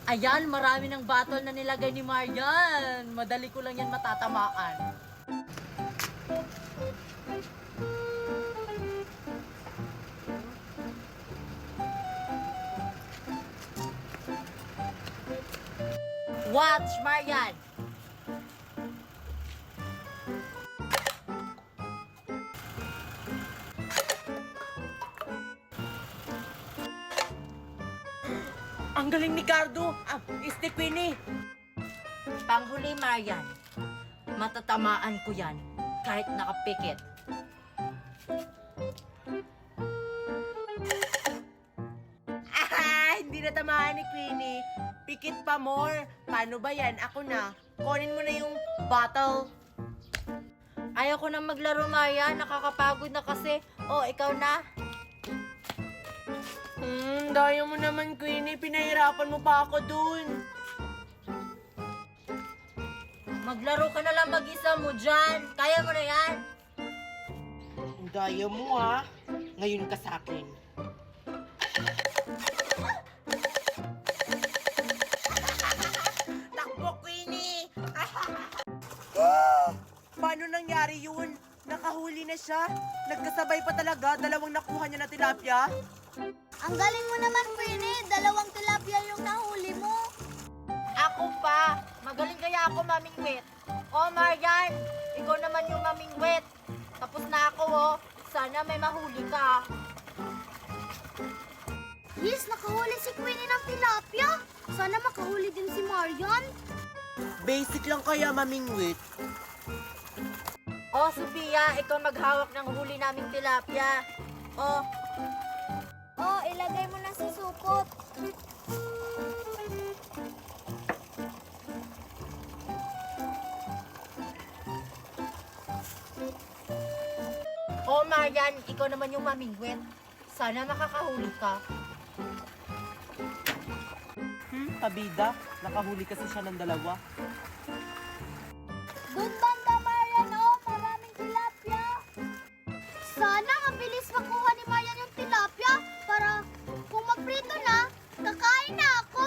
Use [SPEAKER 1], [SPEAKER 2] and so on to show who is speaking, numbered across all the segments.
[SPEAKER 1] Ayan, marami ng battle na nilagay ni Marian. Madali ko lang yan matatamaan. Watch, Marian! Ang galing ni Cardo! Este Queenie! Panghuli, Marian. Matatamaan ko yan kahit nakapikit.
[SPEAKER 2] Hindi na tamaan ni Queenie. Pikit pa more. Paano ba yan? Ako na. Kunin mo na yung bottle.
[SPEAKER 1] Ayaw ko na maglaro, Marian. Nakakapagod na kasi. Oh, ikaw na.
[SPEAKER 2] Daya mo naman, Queenie. Pinahirapan mo pa ako dun.
[SPEAKER 1] Maglaro ka na lang mag-isa mo dyan. Kaya mo na yan.
[SPEAKER 2] Daya mo, ha? Ngayon ka sa akin. Takbo, Queenie! Paano nangyari yun? Nakahuli na siya? Nagkasabay pa talaga? Dalawang nakuha niya na tilapia?
[SPEAKER 3] Ang galing mo naman, Queenie. 2 tilapia yung nahuli mo.
[SPEAKER 1] Ako pa. Magaling kaya ako mamingwit. Oh, Marian. Ikaw naman yung mamingwit. Tapos na ako, oh. Sana may mahuli ka.
[SPEAKER 3] Yes, nakahuli si Queenie ng tilapia. Sana makahuli din si Marian.
[SPEAKER 2] Basic lang kaya mamingwit.
[SPEAKER 1] Oh, Sophia, ikaw maghawak ng huli naming tilapia. Oh,
[SPEAKER 3] Oh, ilagay mo na sa supot.
[SPEAKER 1] oh, Marian, ikaw naman yung mamingwit. Sana makakahuli ka.
[SPEAKER 2] Pabida, nakahuli kasi siya ng 2.
[SPEAKER 3] Doon banda, Marian, oh. Maraming tilapia. Sana mabilis makuha ni Marian yung tilapia para kung maprito na, kakain na ako.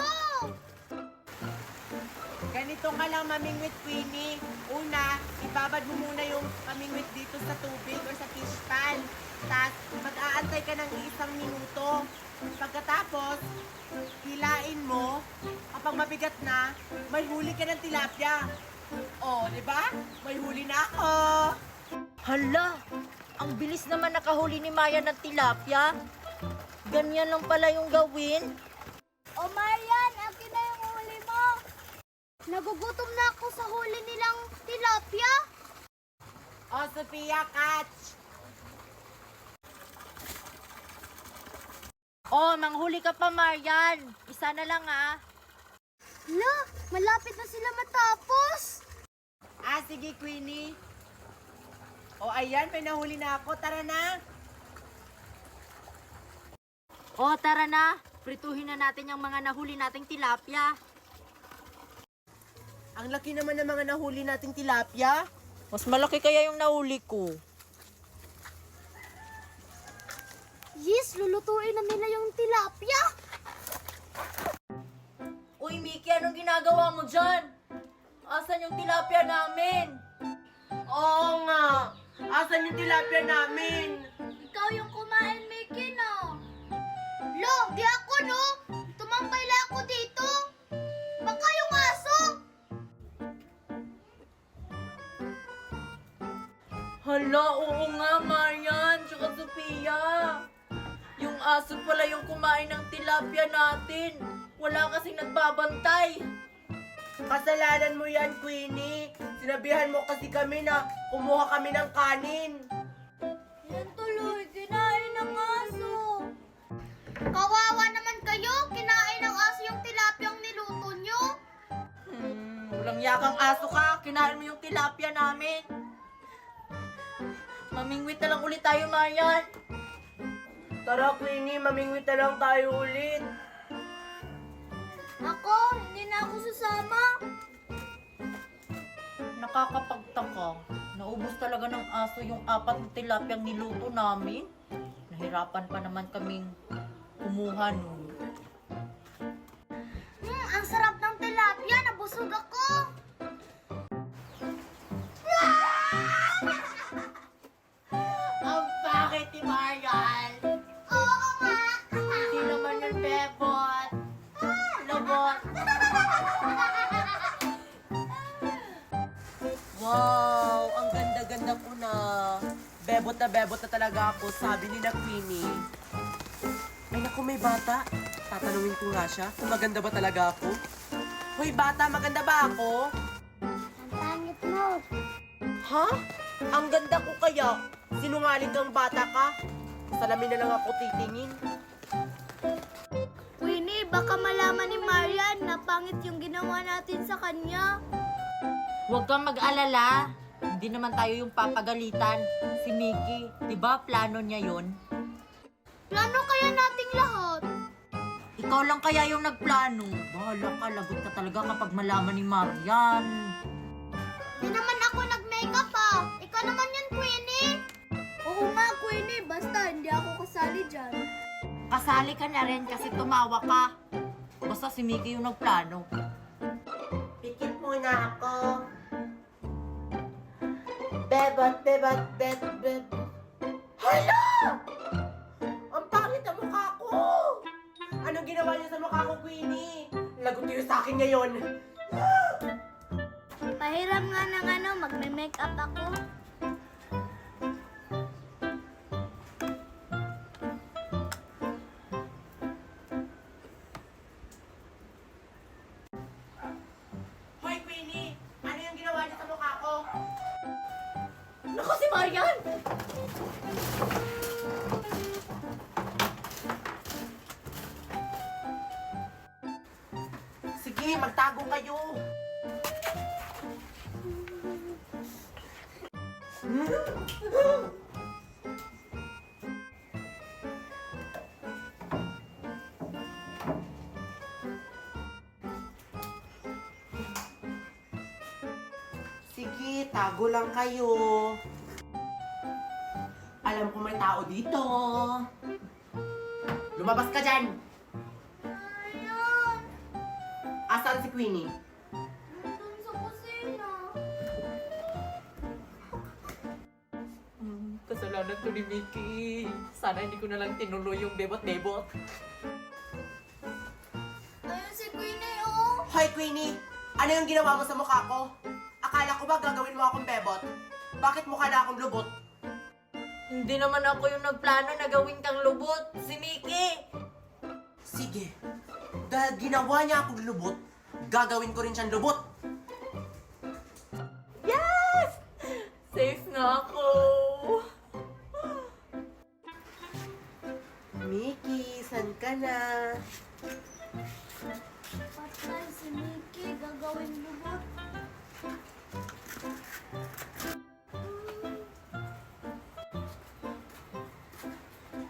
[SPEAKER 2] Ganito ka lang mamingwit, Queenie. Una, ibabad mo muna yung mamingwit dito sa tubig or sa fish pan. Tapos, mag-aantay ka ng 1 minuto. Pagkatapos, hilain mo. Kapag mabigat na, may huli ka ng tilapia. Oh, di ba? May huli na ako.
[SPEAKER 1] Hala! Ang bilis naman nakahuli ni Maya ng tilapia. Ganyan lang pala yung gawin.
[SPEAKER 3] Oh, Marian, akin na yung huli mo. Nagugutom na ako sa huli nilang tilapia.
[SPEAKER 2] Oh, Sophia, catch.
[SPEAKER 1] Oh, manghuli ka pa, Marian. Isa na lang, ah.
[SPEAKER 3] Hala, malapit na sila matapos.
[SPEAKER 2] Sige, Queenie. Oh, ayan, may nahuli na ako. Tara na.
[SPEAKER 1] Oh, tara na. Prituhin na natin yung mga nahuli nating tilapia.
[SPEAKER 2] Ang laki naman ng mga nahuli nating tilapia.
[SPEAKER 1] Mas malaki kaya yung nahuli ko.
[SPEAKER 3] Yes, lulutuin na nila yung tilapia.
[SPEAKER 1] Uy, Mickey, anong ginagawa mo dyan? Asan yung tilapia namin?
[SPEAKER 2] Oo nga. Asan yung tilapia namin?
[SPEAKER 3] Ikaw yung kumain, Mickey, no? Lo, di ako, no? Tumambay lang ako dito. Baka yung aso.
[SPEAKER 1] Hala, oo nga, Marian, tsaka Sophia. Yung aso pala yung kumain ng tilapia natin. Wala kasing nagbabantay.
[SPEAKER 2] Kasalanan mo yan, Queenie. Sinabihan mo kasi kami na kumuha kami ng kanin.
[SPEAKER 3] Yan tuloy, kinain ng aso. Kawawa naman kayo, kinain ng aso yung tilapiyang niluto nyo.
[SPEAKER 1] Walang yakang aso ka. Kinain mo yung tilapia namin. Mamingwit na lang ulit tayo, Marian.
[SPEAKER 2] Tara, Queenie, mamingwit na lang tayo ulit.
[SPEAKER 3] Ako, hindi na ako sasama.
[SPEAKER 1] Nakakapagtaka. Naubos talaga ng aso yung 4 na tilapiyang niluto namin. Nahirapan pa naman kaming kumuha nun.
[SPEAKER 3] Ang sarap
[SPEAKER 2] Wow, ang ganda-ganda ko na. Bebot na talaga ako, sabi ni na Queenie. Ay naku, may bata. Tatanungin ko nga siya kung maganda ba talaga ako. Hoy bata, maganda ba ako?
[SPEAKER 3] Ang pangit mo.
[SPEAKER 2] Ha? Ang ganda ko kaya? Sinungaling kang bata ka? Salamin na lang ako titingin.
[SPEAKER 3] Queenie, baka malaman ni Marian na pangit yung ginawa natin sa kanya.
[SPEAKER 1] Huwag kang mag-alala. Hindi naman tayo yung papagalitan. Si Mickey, di ba plano niya yon?
[SPEAKER 3] Plano kaya nating lahat?
[SPEAKER 1] Ikaw lang kaya yung nagplano. Bahala ka, lagot ka talaga kapag malaman ni Marian.
[SPEAKER 3] Di naman ako nag-makeup Ikaw naman yan, Queenie. Oo nga, Queenie. Basta hindi ako kasali dyan.
[SPEAKER 1] Kasali ka na rin kasi tumawa ka. Basta si Mickey yung nagplano.
[SPEAKER 2] Pikit muna ako. Bebot. Hala! Ang pangit ang mukha ko! Anong ginawa niya sa mukha ko, Queenie? Lagot niyo sa akin ngayon.
[SPEAKER 3] Pahiram nga ng magme-makeup ako.
[SPEAKER 2] Hoy, Queenie! Ano yung ginawa niya sa mukha ko?
[SPEAKER 1] Naku, si Marian!
[SPEAKER 2] Sige, magtago kayo. Sige, tago lang kayo. Alam ko may tao dito. Lumabas ka dyan!
[SPEAKER 3] Marian!
[SPEAKER 2] Asan si Queenie?
[SPEAKER 3] Nandun sa kusina.
[SPEAKER 1] Kasalanan to ni Mickey. Sana hindi ko na lang tinuloy yung bebot-bebot.
[SPEAKER 3] Ayun si Queenie,
[SPEAKER 2] Hoy, Queenie! Ano yung ginawa mo sa mukha ko? Akala ko ba gagawin mo akong bebot? Bakit mukha na akong lubot?
[SPEAKER 1] Hindi naman ako yung nagplano na gawin kang lubot. Si Mickey!
[SPEAKER 2] Sige. Dahil ginawa niya akong lubot, gagawin ko rin siyang lubot.
[SPEAKER 1] Yes! Safe na ako.
[SPEAKER 2] Mickey, san ka na?
[SPEAKER 3] Patay si Mickey, gagawin lubot.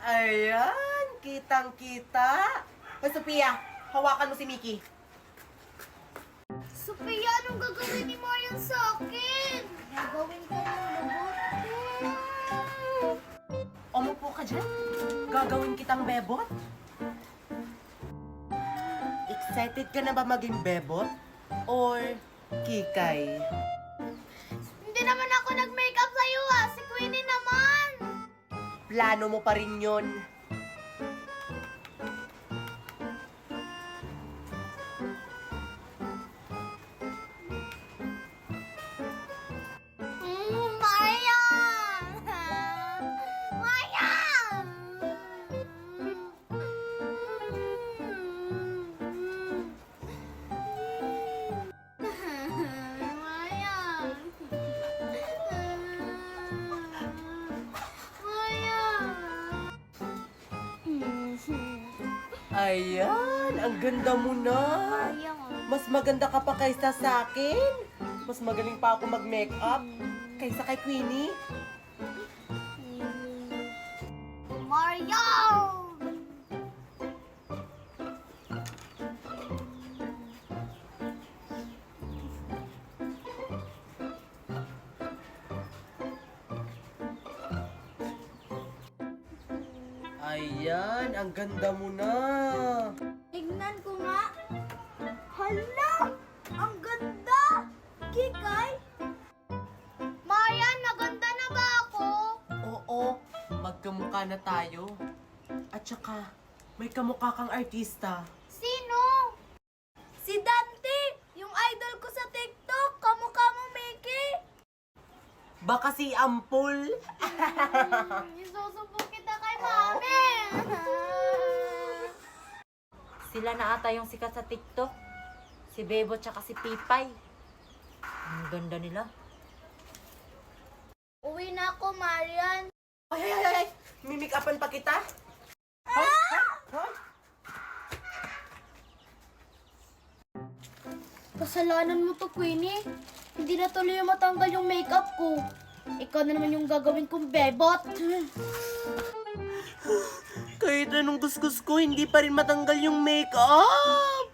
[SPEAKER 2] Ayan, kitang-kita. Hoy, Sophia, hawakan mo si Mickey.
[SPEAKER 3] Sophia, anong gagawin ni Marian sa akin? Gagawin ka ng lubot.
[SPEAKER 2] Umupo ka dyan. Gagawin kitang bebot. Excited ka na ba maging bebot? Or kikay?
[SPEAKER 3] Hindi naman ako nag-makeup sa'yo Si Queenie naman.
[SPEAKER 2] Plano mo pa rin yun.
[SPEAKER 3] Marian! Marian! Marian!
[SPEAKER 2] Ayan, ang ganda mo na. Mas maganda ka pa kaysa sa akin. Mas magaling pa ako mag-makeup kaysa kay Queenie.
[SPEAKER 3] Marian!
[SPEAKER 2] Ayan, ang ganda mo na.
[SPEAKER 3] Tignan ko nga. Hala! Ang ganda! Kikay? Marian, maganda na ba ako?
[SPEAKER 2] Oo, magkamukha na tayo. At saka, may kamukha kang artista.
[SPEAKER 3] Sino?
[SPEAKER 2] Si Baka si Ampul.
[SPEAKER 3] Isusumbong kita kay Mami.
[SPEAKER 1] Sila na ata yung sikat sa TikTok. Si Bebo tsaka si Pipay. Ang ganda nila.
[SPEAKER 3] Uwi na ako, Marian.
[SPEAKER 2] Ay. Mimik-upan pa kita? Ha?
[SPEAKER 3] Kasalanan mo to, Queenie. Hindi na tuloy yung matanggal yung makeup ko. Ikaw na naman yung gagawin kong bebot.
[SPEAKER 2] Kahit anong gusgus ko, hindi pa rin matanggal yung makeup.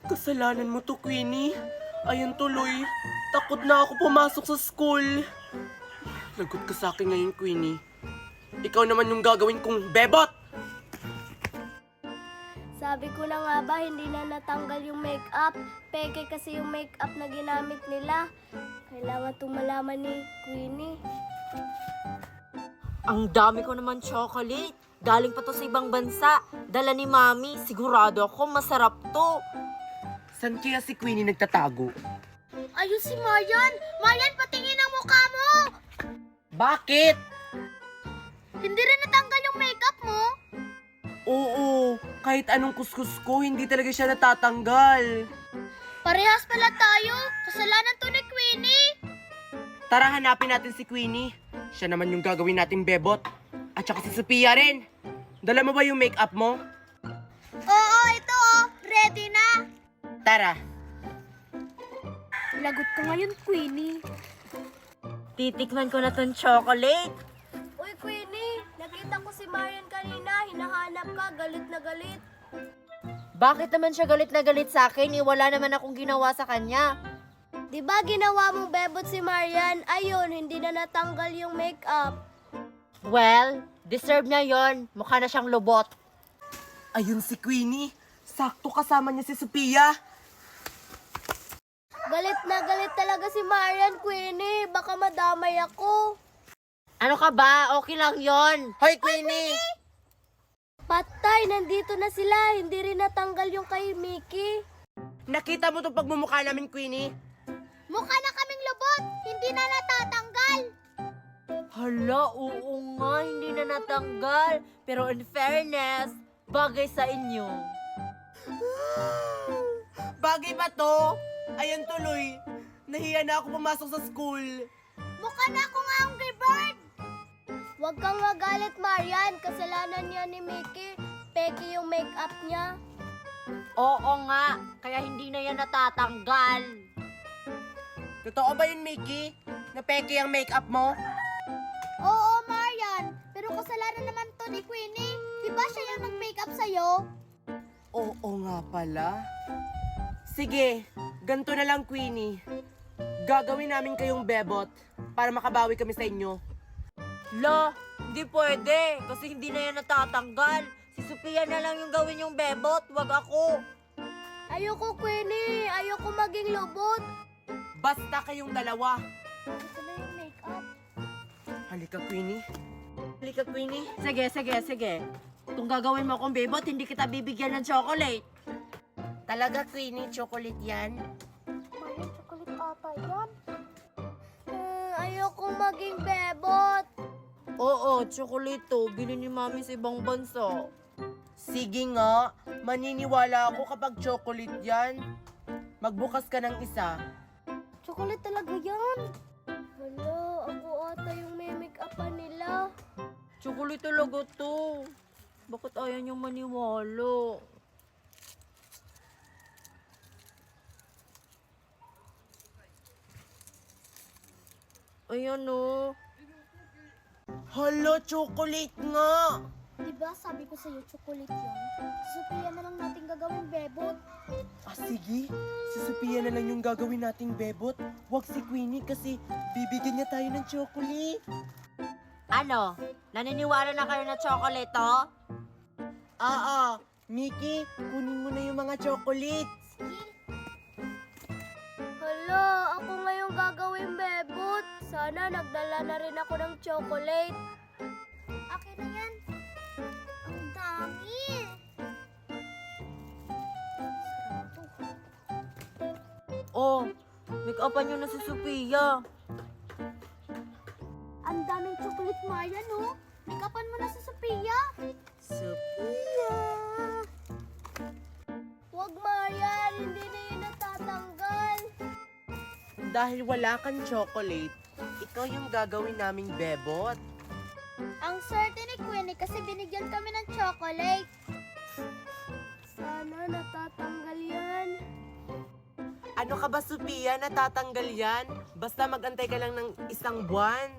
[SPEAKER 2] Kasalanan mo to, Queenie. Ayun tuloy. Takot na ako pumasok sa school. Lagot ka sa akin ngayon, Queenie. Ikaw naman yung gagawin kong bebot.
[SPEAKER 3] Sabi ko na nga ba, hindi na natanggal yung makeup. Peke kasi yung makeup na ginamit nila. Kailangan itong malaman ni Queenie.
[SPEAKER 1] Ang dami ko naman chocolate. Galing pa to sa ibang bansa. Dala ni Mami. Sigurado ako masarap to.
[SPEAKER 2] San kaya si Queenie nagtatago?
[SPEAKER 3] Ayun si Marian! Marian, patingin ang mukha mo!
[SPEAKER 2] Bakit?
[SPEAKER 3] Hindi rin natanggal yung makeup mo?
[SPEAKER 2] Oo, kahit anong kuskus ko, hindi talaga siya natatanggal.
[SPEAKER 3] Parehas pala tayo. Kasalanan to ni Queenie.
[SPEAKER 2] Tara, hanapin natin si Queenie. Siya naman yung gagawin nating bebot. At saka si Sophia rin. Dala mo ba yung makeup mo?
[SPEAKER 3] Oo, ito oh. Ready na.
[SPEAKER 2] Tara.
[SPEAKER 3] Lagot ka ngayon, Queenie.
[SPEAKER 1] Titikman ko na tong chocolate.
[SPEAKER 3] Uy, Queenie. Nakita ko si Marian kanina. Hinahanap ka. Galit na galit.
[SPEAKER 1] Bakit naman siya galit na galit sa akin? Wala naman akong ginawa sa kanya.
[SPEAKER 3] Di ba ginawa mong bebot si Marian? Ayun, hindi na natanggal yung makeup.
[SPEAKER 1] Well, deserve niya yon. Mukha na siyang lubot.
[SPEAKER 2] Ayun si Queenie. Sakto kasama niya si Sophia.
[SPEAKER 3] Galit na galit talaga si Marian, Queenie. Baka madamay ako.
[SPEAKER 1] Ano ka ba? Okay lang yon.
[SPEAKER 2] Hoy, Queenie!
[SPEAKER 3] Patay, nandito na sila. Hindi rin natanggal yung kay Mickey.
[SPEAKER 2] Nakita mo itong pagmumukha namin, Queenie?
[SPEAKER 3] Mukha na kaming lubot. Hindi na natatanggal.
[SPEAKER 1] Hala, oo nga, hindi na natanggal. Pero in fairness, bagay sa inyo.
[SPEAKER 2] Bagay ba to? Ayan tuloy. Nahiya na ako pumasok sa school.
[SPEAKER 3] Mukha na akong Angry Bird. Huwag kang magalit, Marian. Kasalanan niya ni Mickey. Peke yung makeup niya.
[SPEAKER 1] Oo nga, kaya hindi na yan natatanggal.
[SPEAKER 2] Totoo ba yun, Mickey? Napeke ang makeup mo?
[SPEAKER 3] Oo, Marian. Pero kasalanan naman to ni Queenie. Di ba siya yung nag-makeup sa'yo?
[SPEAKER 2] Oo nga pala. Sige, ganito na lang, Queenie. Gagawin namin kayong bebot para makabawi kami sa inyo.
[SPEAKER 1] La, hindi pwede, kasi hindi na yan natatanggal. Si Sophia na lang yung gawin yung bebot, wag ako.
[SPEAKER 3] Ayoko, Queenie. Ayoko maging lubot.
[SPEAKER 2] Basta kayong dalawa.
[SPEAKER 3] Ito na yung makeup.
[SPEAKER 2] Halika, Queenie. Halika, Queenie.
[SPEAKER 1] Sige. Kung gagawin mo akong bebot, hindi kita bibigyan ng chocolate.
[SPEAKER 2] Talaga, Queenie, chocolate yan?
[SPEAKER 3] Marian, chocolate ata yan. Ayoko maging bebot.
[SPEAKER 1] Oo, chocolate to. Bili ni Mami sa ibang bansa.
[SPEAKER 2] Sige nga, maniniwala ako kapag chocolate yan. Magbukas ka ng isa.
[SPEAKER 3] Chocolate talaga yan. Hala, ako ata yung may make-upan nila.
[SPEAKER 1] Chocolate talaga to. Bakit ayaw niyong maniwala? Ayan o.
[SPEAKER 2] Hala, chocolate nga!
[SPEAKER 3] Diba sabi ko sa'yo, chocolate yan? Si Sophia na lang natin gagawin bebot.
[SPEAKER 2] Ah, sige. Si Sophia na lang yung gagawin nating bebot. Huwag si Queenie kasi bibigyan niya tayo ng chocolate.
[SPEAKER 1] Ano? Naniniwala na kayo na chocolate to?
[SPEAKER 2] Mickey, kunin mo na yung mga chocolates.
[SPEAKER 3] Hala, ako ngayong gagawin bebot. Sana nagdala na rin ako ng chocolate. Akin na yan. Ang dami.
[SPEAKER 1] Oh, make-upan niyo na si Sophia.
[SPEAKER 3] kulit Marian, oh. Make-upan mo na sa Sophia.
[SPEAKER 2] Sophia!
[SPEAKER 3] Huwag, Marian. Hindi na yun natatanggal.
[SPEAKER 2] Dahil wala kang chocolate, ikaw yung gagawin naming bebot.
[SPEAKER 3] Ang swerte ni Queenie kasi binigyan kami ng chocolate. Sana natatanggal yan.
[SPEAKER 2] Ano ka ba, Sophia? Natatanggal yan? Basta magantay ka lang ng isang buwan.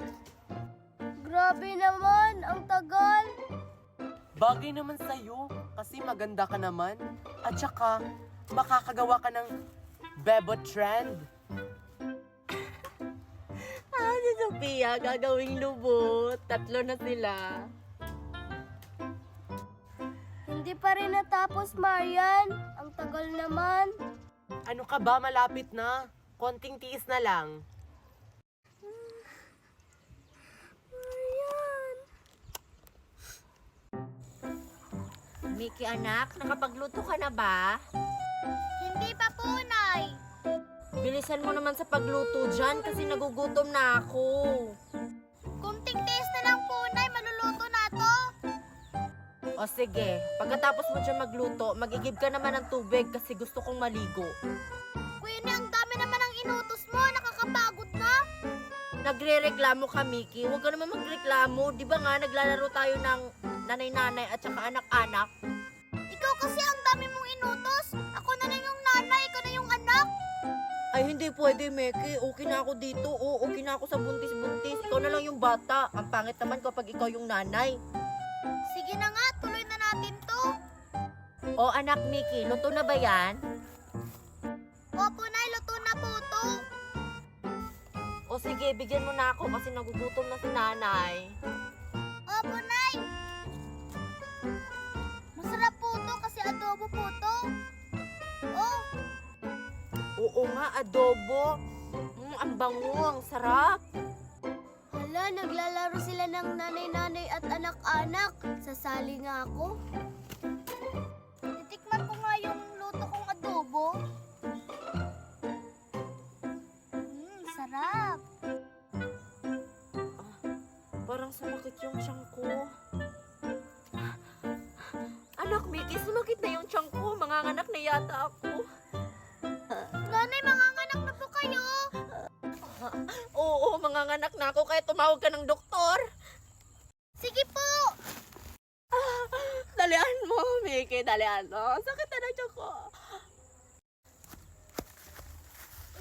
[SPEAKER 3] Grabe naman, ang tagal.
[SPEAKER 2] Bagay naman sa'yo, kasi maganda ka naman. At saka, makakagawa ka ng bebot trend. Si Sophia, gagawing lubot. 3 na sila.
[SPEAKER 3] Hindi pa rin natapos, Marian. Ang tagal naman.
[SPEAKER 2] Ano ka ba? Malapit na. Konting tiis na lang.
[SPEAKER 3] Marian.
[SPEAKER 1] Mickey anak, nakapagluto ka na ba?
[SPEAKER 3] Hindi pa po, Nay.
[SPEAKER 1] Bilisan mo naman sa pagluto dyan kasi nagugutom na ako.
[SPEAKER 3] Kunting taste na lang po, Nay. Maluluto na to.
[SPEAKER 1] O sige, pagkatapos mo dyan magluto, magigib ka naman ng tubig kasi gusto kong maligo.
[SPEAKER 3] Queenie, ang dami naman ang inutos mo. Nakakapagod na.
[SPEAKER 1] Nagre-reklamo ka, Mickey. Huwag ka naman magreklamo. Di ba nga, naglalaro tayo ng nanay-nanay at saka anak-anak?
[SPEAKER 3] Ikaw kasi ang dami mong inutos. Ako na lang yung nanay, ikaw na yung anak.
[SPEAKER 1] Ay, hindi pwede, Mickey. Okay na ako dito. Oo, okay na ako sa buntis-buntis. Ikaw na lang yung bata. Ang pangit naman kapag ikaw yung nanay.
[SPEAKER 3] Sige na nga, tuloy na natin to.
[SPEAKER 1] O anak, Mickey, luto na ba yan?
[SPEAKER 3] Opo, Nay, luto na po to.
[SPEAKER 1] O sige, bigyan mo na ako kasi nagugutom na si nanay.
[SPEAKER 3] Opo, Nay. Masarap po to kasi adobo po to. Oh,
[SPEAKER 1] Oo nga, adobo. Ang bango, ang sarap.
[SPEAKER 3] hala, naglalaro sila ng nanay-nanay at anak-anak. Sasali nga ako. Titikman ko nga yung luto kong adobo. Sarap.
[SPEAKER 1] Parang sumakit yung tiyan ko. Anak, Mickey, sumakit na yung tiyan ko. Manganganak na yata ako.
[SPEAKER 3] Nanay, manganganak na po kayo.
[SPEAKER 1] Oo, manganganak na ako kaya tumawag ka ng doktor.
[SPEAKER 3] Sige po.
[SPEAKER 1] Dalian mo, Mickey, dalian mo. Sakit na ng tiyan ko.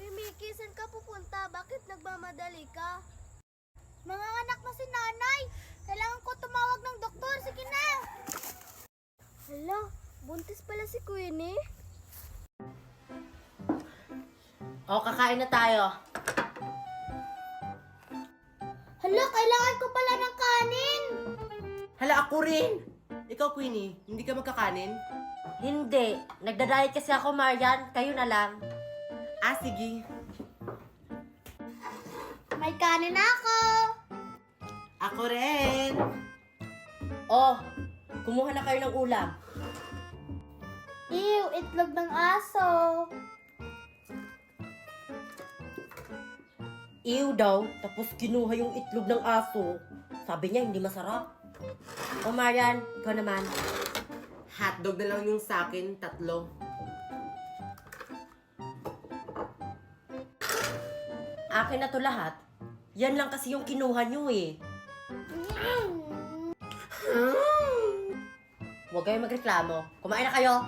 [SPEAKER 3] Uy, Mickey, saan ka pupunta? Bakit nagmamadali ka? Manganganak na si nanay. Kailangan ko tumawag ng doktor. Sige na. Hala, buntis pala si Queenie.
[SPEAKER 1] O, kakain na tayo.
[SPEAKER 3] Hala, kailangan ko pala ng kanin.
[SPEAKER 2] Hala, ako rin! Ikaw, Queenie, hindi ka magkakanin?
[SPEAKER 1] Hindi. Nagda-diet kasi ako, Marian. Kayo na lang.
[SPEAKER 2] Ah, sige.
[SPEAKER 3] May kanin ako.
[SPEAKER 2] Ako rin!
[SPEAKER 1] Oh, kumuha na kayo ng ulam.
[SPEAKER 3] Ew, itlog ng aso.
[SPEAKER 1] Ew daw, tapos kinuha yung itlog ng aso. Sabi niya, hindi masarap. O, Marian, ikaw naman.
[SPEAKER 2] Hotdog na lang yung sakin, 3.
[SPEAKER 1] Akin na to lahat. Yan lang kasi yung kinuha nyo eh. Huwag kayong magreklamo. Kumain na kayo.